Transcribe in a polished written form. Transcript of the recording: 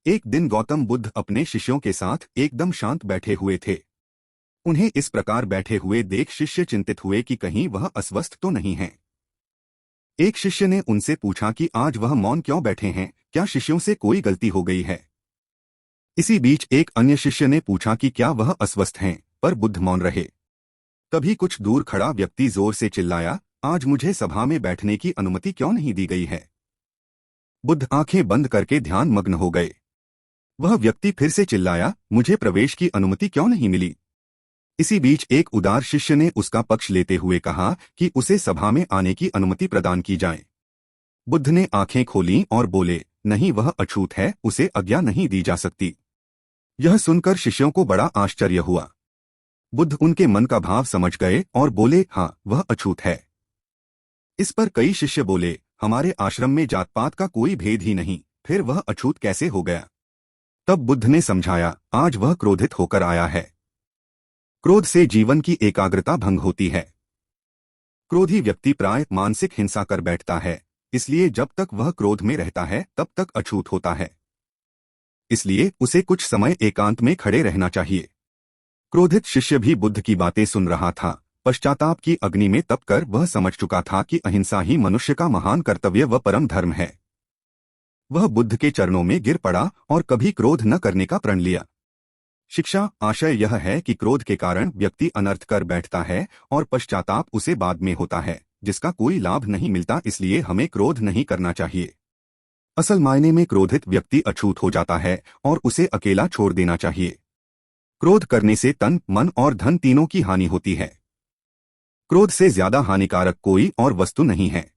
एक दिन गौतम बुद्ध अपने शिष्यों के साथ एकदम शांत बैठे हुए थे। उन्हें इस प्रकार बैठे हुए देख शिष्य चिंतित हुए कि कहीं वह अस्वस्थ तो नहीं है। एक शिष्य ने उनसे पूछा कि आज वह मौन क्यों बैठे हैं, क्या शिष्यों से कोई गलती हो गई है। इसी बीच एक अन्य शिष्य ने पूछा कि क्या वह अस्वस्थ हैं, पर बुद्ध मौन रहे। तभी कुछ दूर खड़ा व्यक्ति जोर से चिल्लाया, आज मुझे सभा में बैठने की अनुमति क्यों नहीं दी गई है। बुद्ध आंखें बंद करके ध्यान मग्न हो गए। वह व्यक्ति फिर से चिल्लाया, मुझे प्रवेश की अनुमति क्यों नहीं मिली। इसी बीच एक उदार शिष्य ने उसका पक्ष लेते हुए कहा कि उसे सभा में आने की अनुमति प्रदान की जाए। बुद्ध ने आंखें खोलीं और बोले, नहीं, वह अछूत है, उसे आज्ञा नहीं दी जा सकती। यह सुनकर शिष्यों को बड़ा आश्चर्य हुआ। बुद्ध उनके मन का भाव समझ गए और बोले, हाँ, वह अछूत है। इस पर कई शिष्य बोले, हमारे आश्रम में जात पात का कोई भेद ही नहीं, फिर वह अछूत कैसे हो गया। तब बुद्ध ने समझाया, आज वह क्रोधित होकर आया है। क्रोध से जीवन की एकाग्रता भंग होती है। क्रोधी व्यक्ति प्राय मानसिक हिंसा कर बैठता है, इसलिए जब तक वह क्रोध में रहता है तब तक अछूत होता है। इसलिए उसे कुछ समय एकांत में खड़े रहना चाहिए। क्रोधित शिष्य भी बुद्ध की बातें सुन रहा था। पश्चाताप की अग्नि में तपकर वह समझ चुका था कि अहिंसा ही मनुष्य का महान कर्तव्य व परम धर्म है। वह बुद्ध के चरणों में गिर पड़ा और कभी क्रोध न करने का प्रण लिया। शिक्षा आशय यह है कि क्रोध के कारण व्यक्ति अनर्थ कर बैठता है और पश्चाताप उसे बाद में होता है, जिसका कोई लाभ नहीं मिलता। इसलिए हमें क्रोध नहीं करना चाहिए। असल मायने में क्रोधित व्यक्ति अछूत हो जाता है और उसे अकेला छोड़ देना चाहिए। क्रोध करने से तन, मन और धन तीनों की हानि होती है। क्रोध से ज्यादा हानिकारक कोई और वस्तु नहीं है।